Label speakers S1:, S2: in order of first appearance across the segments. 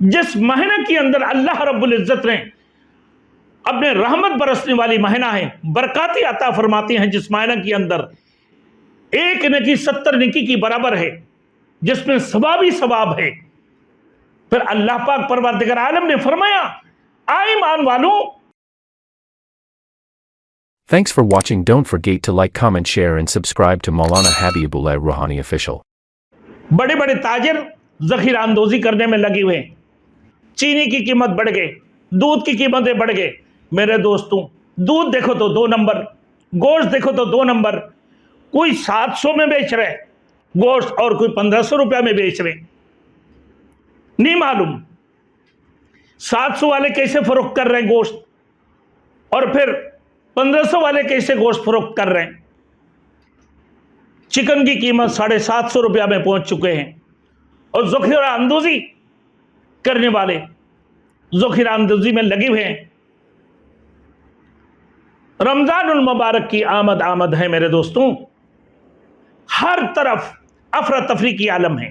S1: جس مہینہ کے اندر اللہ رب العزت نے اپنے رحمت برسنے والی مہینہ ہے، برکاتی عطا فرماتے ہیں، جس مہینہ کے اندر ایک نیکی 70 نیکی کی برابر ہے، جس میں ثواب ہی ثواب ہے. پھر اللہ پاک پروردگار عالم نے فرمایا، آئے ایمان والوں.
S2: Thanks for watching. Don't forget to like, comment, share and subscribe to Maulana Habibullah Rouhani Official.
S1: بڑے بڑے تاجر ذخیرہ اندوزی کرنے میں لگے ہوئے، چینی کی قیمت بڑھ گئے، دودھ کی قیمتیں بڑھ گئے. میرے دوستوں، دودھ دیکھو تو 2 نمبر، گوشت دیکھو تو 2 نمبر. کوئی 700 میں بیچ رہے گوشت اور کوئی 1500 روپیہ میں بیچ رہے. نہیں معلوم 700 والے کیسے فروخت کر رہے ہیں گوشت، اور پھر 1500 والے کیسے گوشت فروخت کر رہے ہیں. چکن کی قیمت 750 روپیہ میں پہنچ چکے ہیں، اور ذخیرہ اندوزی کرنے والے ذخیرہ اندوزی میں لگے ہوئے ہیں. رمضان المبارک کی آمد ہے میرے دوستوں. ہر طرف افراتفری کی عالم ہے.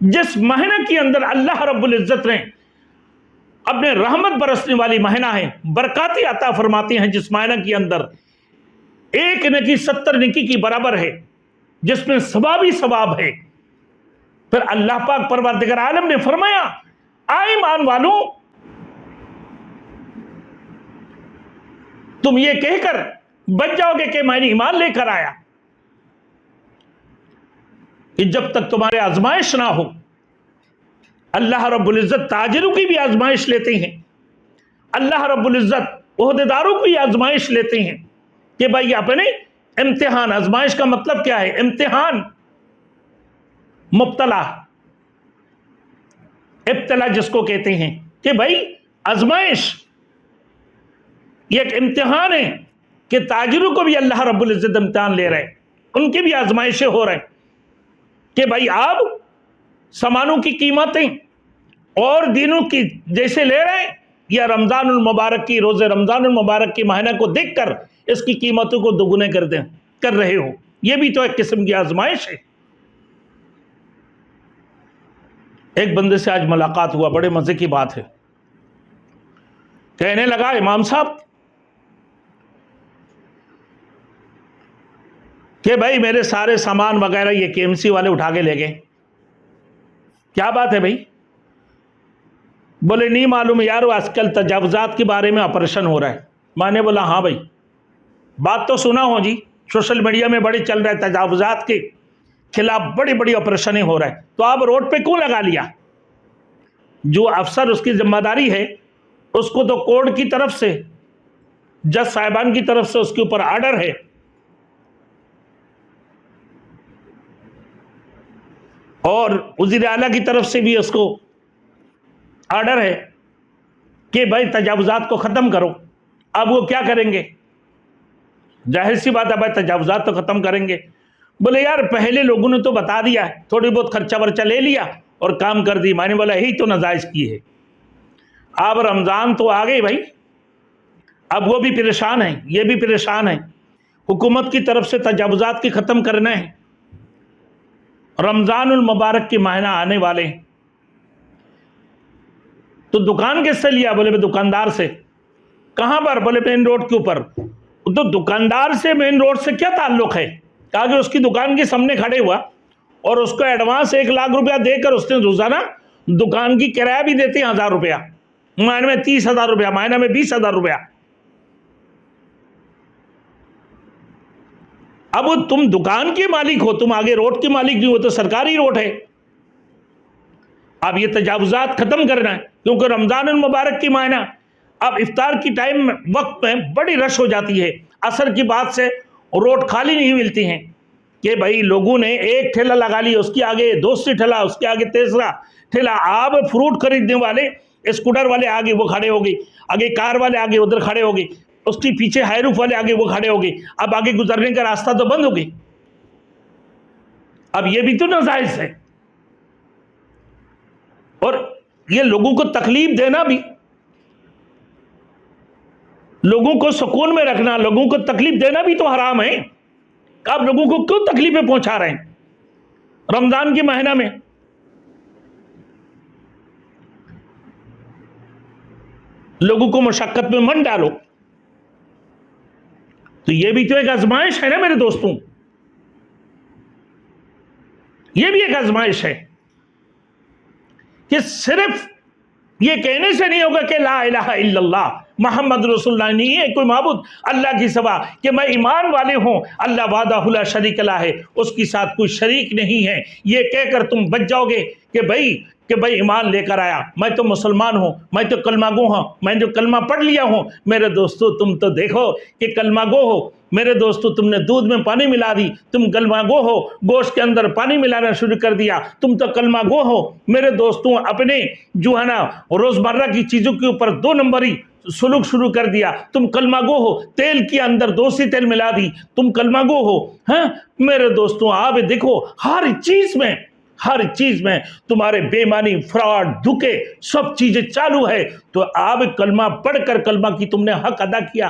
S1: جس مہینہ کے اندر اللہ رب العزت نے اپنے رحمت برسنے والی مہینہ ہے، برکاتی عطا فرماتے ہیں، جس مہینہ کے اندر ایک نیکی 70 نیکی کی برابر ہے، جس میں ثواب ہی ثواب ہے. پھر اللہ پاک پروردگار عالم نے فرمایا، آئے ایمان والوں. تم یہ کہہ کر بچ جاؤ گے کہ میں نے ایمان لے کر آیا، کہ جب تک تمہارے آزمائش نہ ہو. اللہ رب العزت تاجروں کی بھی آزمائش لیتے ہیں، اللہ رب العزت عہدیداروں کی آزمائش لیتے ہیں کہ بھائی اپنے امتحان. آزمائش کا مطلب کیا ہے؟ امتحان. مبتلا، ابتلا جس کو کہتے ہیں، کہ بھائی آزمائش یہ ایک امتحان ہے، کہ تاجروں کو بھی اللہ رب العزت امتحان لے رہے ہیں، ان کی بھی آزمائشیں ہو رہے ہیں کہ بھائی آپ سامانوں کی قیمتیں اور دینوں کی جیسے لے رہے ہیں، یا رمضان المبارک کی روزے رمضان المبارک کی مہینہ کو دیکھ کر اس کی قیمتوں کو دوگنے کر رہے ہو. یہ بھی تو ایک قسم کی آزمائش ہے. ایک بندے سے آج ملاقات ہوا، بڑے مزے کی بات ہے. کہنے لگا، امام صاحب کہ بھائی میرے سارے سامان وغیرہ یہ KMC والے اٹھا کے لے گئے. کیا بات ہے بھائی؟ بولے نہیں معلوم یار، آج کل تجاوزات کے بارے میں آپریشن ہو رہا ہے. میں نے بولا ہاں بھائی بات تو سنا ہو جی، سوشل میڈیا میں بڑے چل رہا ہے، تجاوزات کے خلاف بڑی بڑی آپریشنیں ہو رہا ہے. تو آپ روڈ پہ کیوں لگا لیا؟ جو افسر اس کی ذمہ داری ہے، اس کو تو کورٹ کی طرف سے، جج صاحبان کی طرف سے اس کے اوپر آرڈر ہے، اور وزیر اعلیٰ کی طرف سے بھی اس کو آرڈر ہے کہ بھائی تجاوزات کو ختم کرو. اب وہ کیا کریں گے؟ ظاہر سی بات ہے بھائی تجاوزات تو ختم کریں گے. بولے یار پہلے لوگوں نے تو بتا دیا، تھوڑی بہت خرچہ ورچہ لے لیا اور کام کر دی. میں نے بولا یہی تو نجائز کی ہے. اب رمضان تو آ گئی بھائی، اب وہ بھی پریشان ہیں، یہ بھی پریشان ہیں. حکومت کی طرف سے تجاوزات کی ختم کرنا ہے. رمضان المبارک کے مہینہ آنے والے، تو دکان کس سے لیا؟ بولے دکاندار سے. کہاں پر؟ بولے مین روڈ کے اوپر. تو دکاندار سے مین روڈ سے کیا تعلق ہے؟ کہا کہ اس کی دکان کے سامنے کھڑے ہوا اور اس کو ایڈوانس 1 لاکھ روپیہ دے کر اس نے روزانہ دکان کی کرایہ بھی دیتے ہیں 1000 روپیہ، مہینے میں 30,000 روپیہ، مہینے میں 20,000 روپیہ. اب تم دکان کے مالک ہو، تم آگے روڈ کے مالک نہیں ہو، تو سرکاری روڈ ہے. اب یہ تجاوزات ختم کرنا ہے، کیونکہ رمضان المبارک کی مہینہ اب افطار کی ٹائم وقت میں بڑی رش ہو جاتی ہے. عصر کی بعد سے روڈ خالی نہیں ملتی ہیں، کہ بھائی لوگوں نے ایک ٹھیلا لگا لی، اس کے آگے دوسری ٹھیلا، اس کے آگے تیسرا ٹھیلا. آپ فروٹ خریدنے والے اسکوٹر والے آگے وہ کھڑے ہو گئے، آگے کار والے آگے ادھر کھڑے ہو گئے، اس کے پیچھے ہائی روف والے آگے وہ کھڑے ہو گئے. اب آگے گزرنے کا راستہ تو بند ہو گئی. اب یہ بھی تو ناجائز ہے. اور یہ لوگوں کو تکلیف دینا بھی، لوگوں کو سکون میں رکھنا، لوگوں کو تکلیف دینا بھی تو حرام ہے. آپ لوگوں کو کیوں تکلیفیں پہنچا رہے ہیں رمضان کے مہینہ میں؟ لوگوں کو مشقت میں من ڈالو. تو یہ بھی تو ایک آزمائش ہے نا میرے دوستوں، یہ بھی ایک آزمائش ہے کہ صرف یہ کہنے سے نہیں ہوگا کہ لا الہ الا اللہ محمد رسول اللہ نہیں ہے کوئی معبود اللہ کی سوا، کہ میں ایمان والے ہوں اللہ وحدہ لا شریک لہ ہے، اس کے ساتھ کوئی شریک نہیں ہے. یہ کہہ کر تم بچ جاؤ گے کہ بھائی ایمان لے کر آیا، میں تو مسلمان ہوں، میں تو کلمہ گو ہوں، میں جو کلمہ پڑھ لیا ہوں. میرے دوستو تم تو دیکھو کہ کلمہ گو ہو، میرے دوستو تم نے دودھ میں پانی ملا دی، تم کلمہ گو ہو، گوشت کے اندر پانی ملانا شروع کر دیا، تم تو کلمہ گو ہو. میرے دوستوں اپنے جو ہے نا روزمرہ کی چیزوں کے اوپر 2 نمبری سلوک شروع کر دیا، تم کلمہ گو ہو. تیل کے اندر دوسری تیل ملا دی، تم کلمہ گو ہو. ہاں میرے دوستوں آپ دیکھو ہر چیز میں تمہارے بے معنی، فراڈ، دھوکے سب چیزیں چالو ہے. تو آپ کلمہ پڑھ کر کلمہ کی تم نے حق ادا کیا.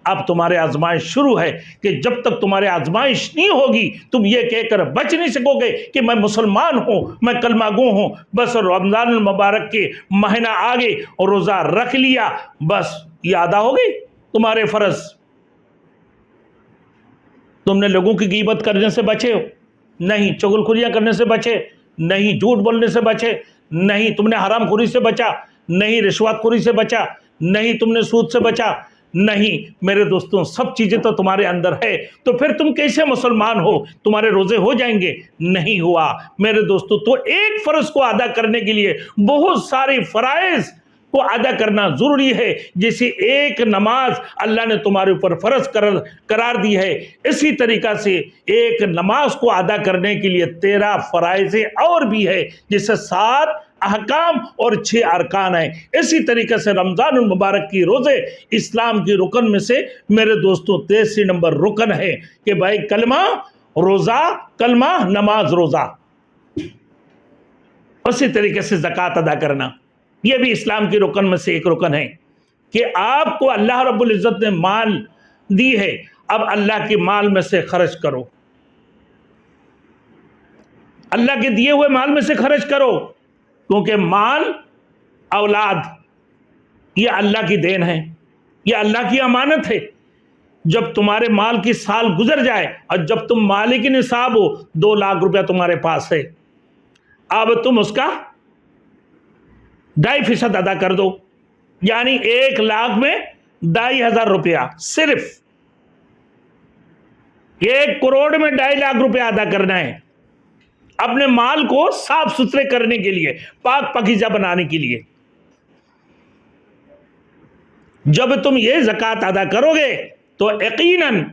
S1: اب تمہارے آزمائش شروع ہے کہ جب تک تمہارے آزمائش نہیں ہوگی تم یہ کہہ کر بچ نہیں سکو گے کہ میں مسلمان ہوں، میں کلمہ گو ہوں. بس رمضان المبارک کے مہینہ آگے اور روزہ رکھ لیا، بس یہ ادا ہو گئی تمہارے فرض. تم نے لوگوں کی غیبت کرنے سے بچے ہو نہیں، چغل خوریاں کرنے سے بچے نہیں، جھوٹ بولنے سے بچے نہیں، تم نے حرام خوری سے بچا نہیں، رشوت خوری سے بچا نہیں، تم نے سود سے بچا نہیں. میرے دوستوں سب چیزیں تو تمہارے اندر ہے، تو پھر تم کیسے مسلمان ہو؟ تمہارے روزے ہو جائیں گے؟ نہیں ہوا. میرے دوستوں تو ایک فرض کو ادا کرنے کے لیے بہت سارے فرائض کو ادا کرنا ضروری ہے. جیسے ایک نماز اللہ نے تمہارے اوپر فرض قرار دی ہے، اسی طریقہ سے ایک نماز کو ادا کرنے کے لیے 13 فرائض اور بھی ہے، جیسے 7 احکام اور 6 ارکان ہیں. اسی طریقے سے رمضان المبارک کی روزے اسلام کی رکن میں سے میرے دوستوں 13 نمبر رکن ہے کہ بھائی کلمہ روزہ، کلمہ نماز روزہ. اسی طریقے سے زکوٰۃ ادا کرنا، یہ بھی اسلام کی رکن میں سے ایک رکن ہے کہ آپ کو اللہ رب العزت نے مال دی ہے، اب اللہ کے مال میں سے خرچ کرو، اللہ کے دیے ہوئے مال میں سے خرچ کرو، کیونکہ مال، اولاد یہ اللہ کی دین ہے، یہ اللہ کی امانت ہے. جب تمہارے مال کی سال گزر جائے اور جب تم مالک نصاب ہو، 2 لاکھ روپیہ تمہارے پاس ہے، اب تم اس کا 2.5% ادا کر دو، یعنی 1 لاکھ میں 2,500 روپیہ، صرف 1 کروڑ میں 2.5 لاکھ روپیہ ادا کرنا ہے اپنے مال کو صاف ستھرے کرنے کے لیے، پاک پاکیزہ بنانے کے لیے. جب تم یہ زکوٰۃ ادا کرو گے تو یقیناً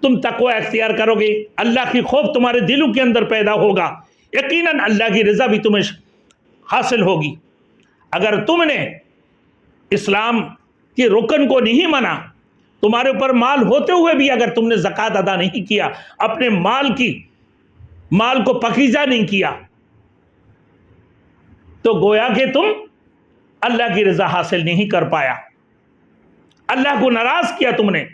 S1: تم تقوی اختیار کرو گے، اللہ کی خوف تمہارے دلوں کے اندر پیدا ہوگا، یقیناً اللہ کی رضا بھی تمہیں حاصل ہوگی. اگر تم نے اسلام کے رکن کو نہیں مانا، تمہارے اوپر مال ہوتے ہوئے بھی اگر تم نے زکوٰۃ ادا نہیں کیا، اپنے مال کو پاکیزہ نہیں کیا، تو گویا کہ تم اللہ کی رضا حاصل نہیں کر پایا، اللہ کو ناراض کیا تم نے.